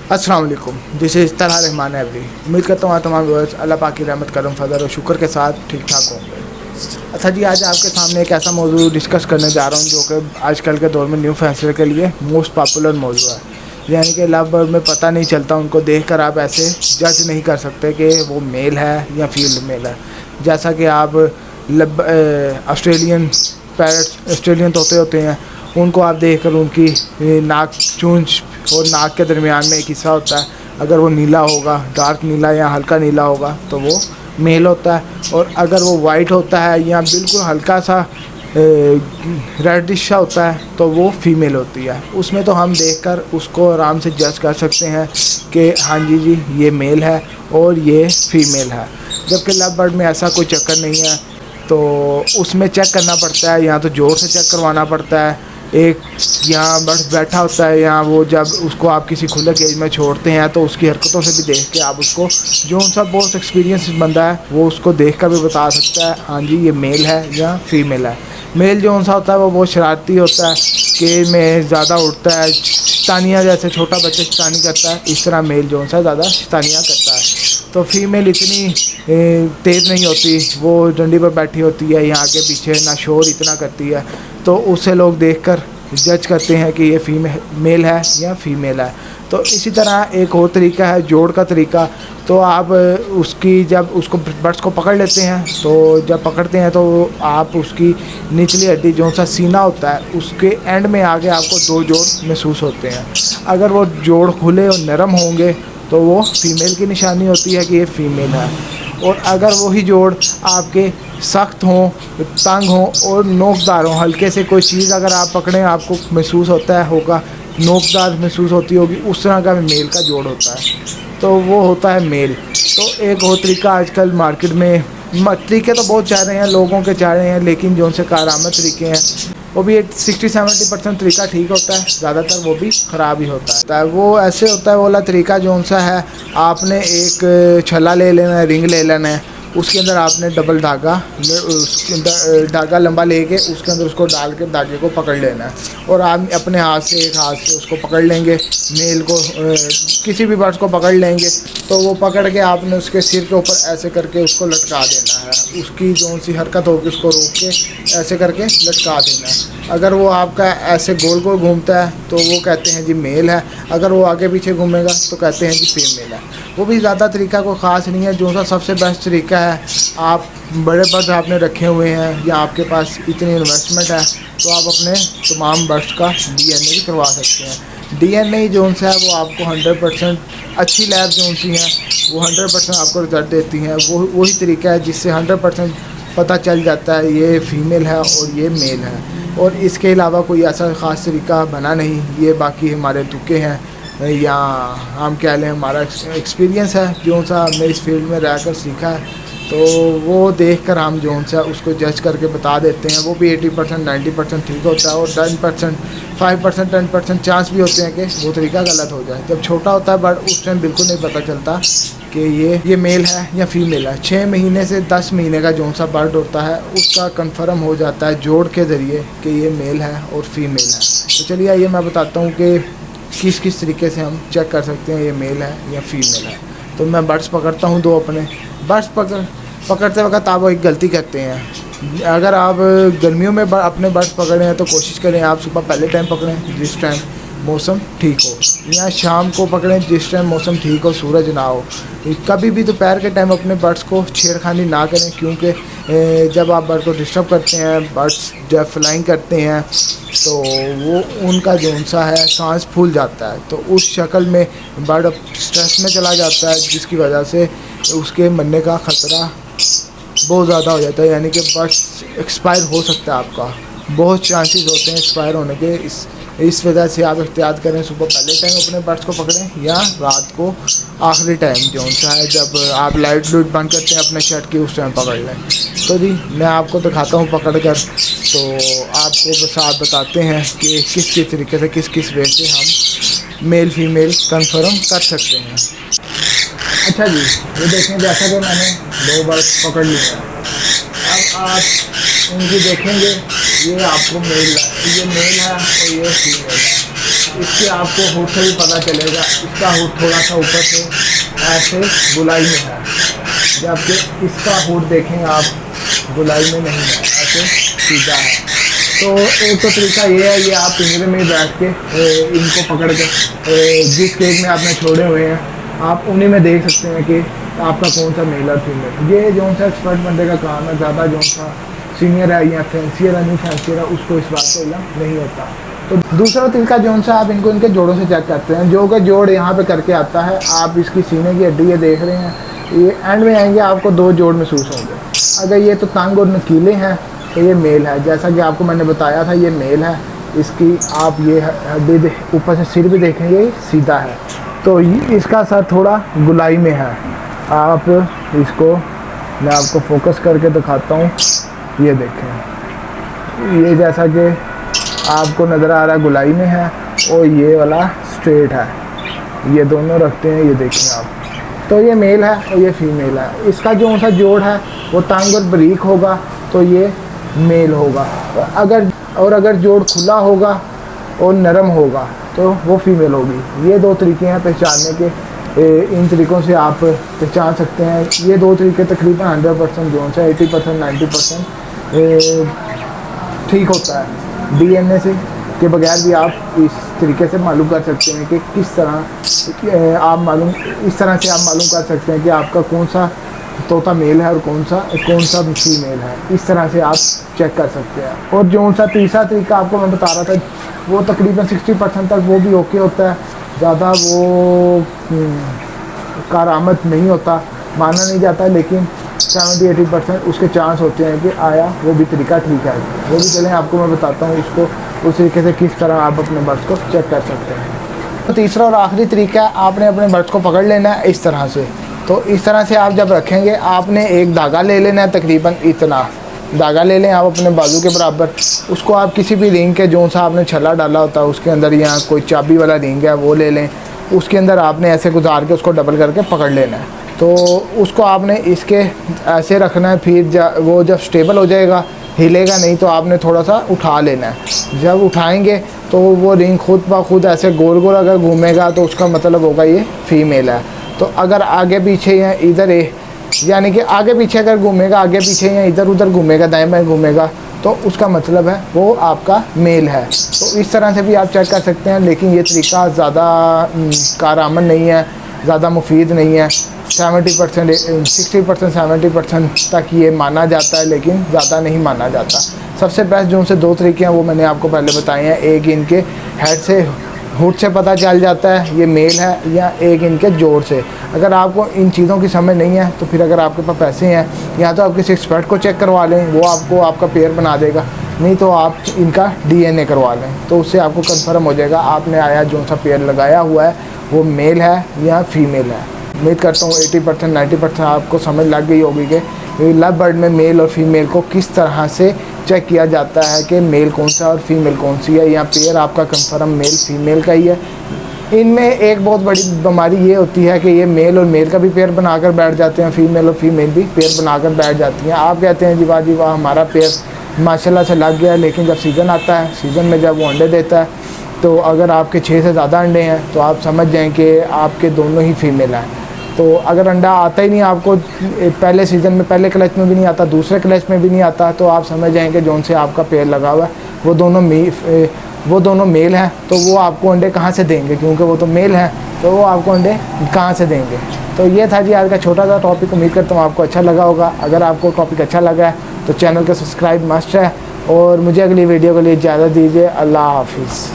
अस्सलाम वालेकुम। This is Talha Rahman every. उम्मीद करता हूँ तमाम व्यूअर्स अल्लाह पाक की रहमत करम फजल और शुक्र के साथ ठीक ठाक होंगे। अच्छा जी, आज आपके सामने एक ऐसा मौजू डिस्कस करने जा रहा हूँ जो कि आजकल के दौर में न्यू फैंसर के लिए मोस्ट पॉपुलर मौजू है। यानी कि लव बर्ड में पता नहीं चलता, उनको देखकर आप ऐसे जज नहीं कर सकते कि वो मेल है या फीमेल है। जैसा कि आप ऑस्ट्रेलियन पैरट, ऑस्ट्रेलियन तोते होते हैं, उनको आप देखकर उनकी नाक चूंच और नाक के दरमियान में एक हिस्सा होता है, अगर वो नीला होगा, डार्क नीला या हल्का नीला होगा तो वो मेल होता है। और अगर वो वाइट होता है या बिल्कुल हल्का सा रेडिश होता है तो वो फीमेल होती है। उसमें तो हम देखकर उसको आराम से जज कर सकते हैं कि हाँ जी जी ये मेल है और ये फीमेल है। जबकि लव बर्ड में ऐसा कोई चक्कर नहीं है, तो उसमें चेक करना पड़ता है, यहाँ तो जोर से चेक करवाना पड़ता है। एक यहाँ बस बैठा होता है, यहाँ वो जब उसको आप किसी खुले केज में छोड़ते हैं तो उसकी हरकतों से भी देख के आप उसको, जो उनका बहुत एक्सपीरियंस बंदा है वो उसको देख कर भी बता सकता है हाँ जी ये मेल है या फीमेल है। मेल जो सा होता है वो बहुत शरारती होता है, केज में ज़्यादा उठता है, शैतानियाँ, जैसे छोटा बच्चा शैतानी करता है इस तरह मेल जो सा ज़्यादा शैतानियाँ करता है। तो फीमेल इतनी तेज़ नहीं होती, वो डंडी पर बैठी होती है, यहाँ के पीछे ना शोर इतना करती है, तो उसे लोग देखकर जज करते हैं कि ये मेल है या फीमेल है। तो इसी तरह एक और तरीका है जोड़ का तरीका। तो आप उसकी जब उसको बर्ड्स को पकड़ लेते हैं, तो जब पकड़ते हैं तो आप उसकी निचली हड्डी जो सा सीना होता है उसके एंड में आगे आपको दो जोड़ महसूस होते हैं। अगर वो जोड़ खुले और नरम होंगे तो वो फीमेल की निशानी होती है कि ये फीमेल है। और अगर वही जोड़ आपके सख्त हों, तंग हों और नोकदार हों, हल्के से कोई चीज़ अगर आप पकड़ें आपको महसूस होता है होगा, नोकदार महसूस होती होगी, उस तरह का मेल का जोड़ होता है, तो वो होता है मेल। तो एक और तरीका आजकल मार्केट में, तरीके तो बहुत चाह रहे हैं, लोगों के चाह रहे हैं, लेकिन जो उनसे कारआमद तरीके हैं वो भी 60-70% तरीका ठीक होता है, ज़्यादातर वो भी ख़राब ही होता है। वो ऐसे होता है वाला तरीका जो सा है, आपने एक छल्ला ले लेना है, रिंग ले लेना है, उसके अंदर आपने डबल धागा लंबा लेके उसके अंदर उसको डाल के धागे को पकड़ लेना है। और आप अपने हाथ से, एक हाथ से उसको पकड़ लेंगे, मेल को किसी भी बर्ड्स को पकड़ लेंगे, तो वो पकड़ के आपने उसके सिर के ऊपर ऐसे करके उसको लटका देना है। उसकी जो सी हरकत होगी उसको रोक के ऐसे करके लटका देना है। अगर वो आपका ऐसे गोल गोल घूमता है तो वो कहते हैं जी मेल है, अगर वो आगे पीछे घूमेगा तो कहते हैं जी फीमेल है। वो भी ज़्यादा तरीका कोई ख़ास नहीं है, जो सा सबसे बेस्ट तरीका है, आप बड़े बर्ड्स आपने रखे हुए हैं या आपके पास इतनी इन्वेस्टमेंट है तो आप अपने तमाम बर्ड्स का DNA भी करवा सकते हैं। DNA जो सा है वो आपको 100% अच्छी लैब जो सी हैं वो 100% आपको रिजल्ट देती हैं। वो वही तरीका है जिससे 100% पता चल जाता है ये फीमेल है और ये मेल है। और इसके अलावा कोई ऐसा ख़ास तरीका बना नहीं, ये बाकी हमारे तुक्के हैं या हम कह लें हमारा एक्सपीरियंस है जो सा हमने इस फील्ड में रहकर सीखा है। तो वो देख कर हम जो सा उसको जज करके बता देते हैं। वो भी 80% 90% ठीक होता है और 10% 5% 10% चांस भी होते हैं कि वो तरीका गलत हो जाए। जब छोटा होता है बट उस टाइम बिल्कुल नहीं पता चलता कि ये मेल है या फीमेल है। 6 महीने से 10 महीने का जो सा बर्ड होता है उसका कंफर्म हो जाता है जोड़ के ज़रिए कि ये मेल है और फीमेल है। तो चलिए आइए मैं बताता हूँ कि किस किस तरीके से हम चेक कर सकते हैं ये मेल है या फीमेल है। तो मैं बर्ड्स पकड़ता हूँ दो अपने। बर्ड्स पकड़ते वक्त आप एक गलती करते हैं। अगर आप गर्मियों में अपने बर्ड्स पकड़े हैं तो कोशिश करें आप सुबह पहले टाइम पकड़ें जिस टाइम मौसम ठीक हो, या शाम को पकड़ें जिस टाइम मौसम ठीक हो, सूरज ना हो। कभी भी दोपहर के टाइम अपने बर्ड्स को छेड़खानी ना करें, क्योंकि जब आप बर्ड को डिस्टर्ब करते हैं, बर्ड्स जब फ्लाइंग करते हैं तो वो उनका जो सा है सांस फूल जाता है, तो उस शक्ल में बर्ड स्ट्रेस में चला जाता है, जिसकी वजह से उसके मरने का ख़तरा बहुत ज़्यादा हो जाता है। यानी कि बर्ड्स एक्सपायर हो सकता है, आपका बहुत चांसेस होते हैं एक्सपायर होने के। इस वजह से आप एहतियात करें, सुबह पहले टाइम अपने बर्ड्स को पकड़ें या रात को आखिरी टाइम जो सा है जब आप लाइट लूट बंद करते हैं अपने शर्ट की उस टाइम पकड़ लें। तो जी मैं आपको दिखाता हूँ पकड़ कर, तो आपको बस आप बताते हैं कि किस किस तरीके से किस किस वे से हम मेल फीमेल कंफर्म कर सकते हैं। अच्छा जी, ये देखें जैसा कि मैंने दो बर्ड्स पकड़ लिए हैं, अब आप उनकी देखेंगे ये आपको मेल है, ये मेल है और ये फीमेल है। इसके आपको हुड से भी पता चलेगा, इसका हुड थोड़ा सा ऊपर से ऐसे गुलाई में है, जबकि इसका हुड देखेंगे आप गुलाई में नहीं है, ऐसे सीधा है। तो एक तो तरीका ये है, ये आप पिंजरे में ही बैठ के इनको पकड़ के जिस केज में आपने छोड़े हुए हैं आप उन्हीं में देख सकते हैं कि आपका कौन सा मेल और फीमेल। ये जो सा एक्सपर्ट बंदे का काम है, ज़्यादा जो सा सीनियर है या फैंसियर है नहीं फैंसियर है उसको इस बात का इल्म नहीं होता। तो दूसरा तरीका जो सा आप इनको इनके जोड़ों से चेक करते हैं, जो का जोड़ यहाँ पे करके आता है, आप इसकी सीने की हड्डी ये देख रहे हैं, ये एंड में आएंगे आपको 2 जोड़ महसूस होंगे। अगर ये तो तंग और नकीले हैं तो ये मेल है, जैसा कि आपको मैंने बताया था ये मेल है। इसकी आप ये हड्डी ऊपर से सिर भी देखेंगे सीधा है, तो इसका सर थोड़ा गुलाई में है। आप इसको मैं आपको फोकस करके दिखाता हूँ, ये देखें, ये जैसा कि आपको नज़र आ रहा है गुलाई में है और ये वाला स्ट्रेट है, ये दोनों रखते हैं, ये देखें आप। तो ये मेल है और ये फीमेल है। इसका जो सा जोड़ है वो तंग और बारीक होगा तो ये मेल होगा, अगर जोड़ खुला होगा और नरम होगा तो वो फीमेल होगी। ये 2 तरीके हैं पहचानने के, इन तरीक़ों से आप पहचान सकते हैं। ये 2 तरीके तकरीबन 100% जो सा 80% 90% ठीक होता है। DNA से के बगैर भी आप इस तरीके से मालूम कर सकते हैं कि किस तरह आप इस तरह से आप मालूम कर सकते हैं कि आपका कौन सा तोता मेल है और कौन सा फीमेल है। इस तरह से आप चेक कर सकते हैं। और जो सा तीसरा तरीका आपको मैं बता रहा था वो तकरीबन 60% तक वो भी ओके होता है, ज़्यादा वो कारामद नहीं होता, माना नहीं जाता, लेकिन 70-80% उसके चांस होते हैं कि आया वो भी तरीका ठीक है। वो भी चलें आपको मैं बताता हूँ इसको उस तरीके से किस तरह आप अपने बर्ड्स को चेक कर सकते हैं। तो तीसरा और आखिरी तरीका है, आपने अपने बर्ड्स को पकड़ लेना है इस तरह से। तो इस तरह से आप जब रखेंगे आपने एक धागा ले लेना है, तकरीबन इतना धागा ले लें आप अपने बाजू के बराबर। उसको आप किसी भी रिंग के जो सा आपने छल्ला डाला होता है उसके अंदर, या कोई चाबी वाला रिंग है वो ले लें, उसके अंदर आपने ऐसे गुजार के उसको डबल करके पकड़ लेना है। तो उसको आपने इसके ऐसे रखना है, फिर वो जब स्टेबल हो जाएगा हिलेगा नहीं तो आपने थोड़ा सा उठा लेना है। जब उठाएंगे तो वो रिंग खुद ब खुद ऐसे गोल गोल अगर घूमेगा तो उसका मतलब होगा ये फीमेल है। तो अगर आगे पीछे या इधर यानी कि आगे पीछे अगर घूमेगा, आगे पीछे या इधर उधर घूमेगा, दाएं बाएं घूमेगा, तो उसका मतलब है वो आपका मेल है। तो इस तरह से भी आप चेक कर सकते हैं, लेकिन ये तरीका ज़्यादा कारआमद नहीं है, ज़्यादा मुफीद नहीं है। 70% 60% 70% तक ये माना जाता है, लेकिन ज़्यादा नहीं माना जाता। सबसे बेस्ट जो उनसे 2 तरीके हैं वो मैंने आपको पहले बताए हैं। एक इनके हेड से हुड से पता चल जाता है ये मेल है, या एक इनके जोड़ से। अगर आपको इन चीज़ों की समझ नहीं है तो फिर अगर आपके पास पैसे हैं या तो आप किसी एक्सपर्ट को चेक करवा लें, वो आपको आपका पेयर बना देगा, नहीं तो आप इनका DNA करवा लें, तो उससे आपको कंफर्म हो जाएगा आपने आया जो सा पेयर लगाया हुआ है वो मेल है या फीमेल है। उम्मीद करता हूँ 80% 90% आपको समझ लग गई होगी कि लव बर्ड में मेल और फीमेल को किस तरह से चेक किया जाता है कि मेल कौन सा और फीमेल कौन सी है, या पेयर आपका कंफर्म मेल फीमेल का ही है। इनमें एक बहुत बड़ी बीमारी ये होती है कि ये मेल और मेल का भी पेयर बनाकर बैठ जाते हैं, फीमेल और फीमेल भी पेयर बनाकर बैठ जाती हैं। आप कहते हैं जी वाह हमारा पेयर माशाल्लाह से लग गया, लेकिन जब सीज़न आता है, सीज़न में जब वो अंडे देता है, तो अगर आपके 6 से ज़्यादा अंडे हैं तो आप समझ जाएँ कि आपके दोनों ही फीमेल हैं। तो अगर अंडा आता ही नहीं आपको पहले सीज़न में, पहले क्लच में भी नहीं आता, दूसरे क्लच में भी नहीं आता, तो आप समझ जाएंगे जोन से आपका पेयर लगा हुआ है वो दोनों मेल हैं। तो वो आपको अंडे कहाँ से देंगे, क्योंकि वो तो मेल हैं, तो वो आपको अंडे कहाँ से देंगे। तो ये था जी आज का छोटा सा टॉपिक। उम्मीद करता हूँ आपको अच्छा लगा होगा। अगर आपको टॉपिक अच्छा लगा है तो चैनल का सब्सक्राइब मस्ट है, और मुझे अगली वीडियो के लिए इजाज़त दीजिए। अल्लाह हाफिज़।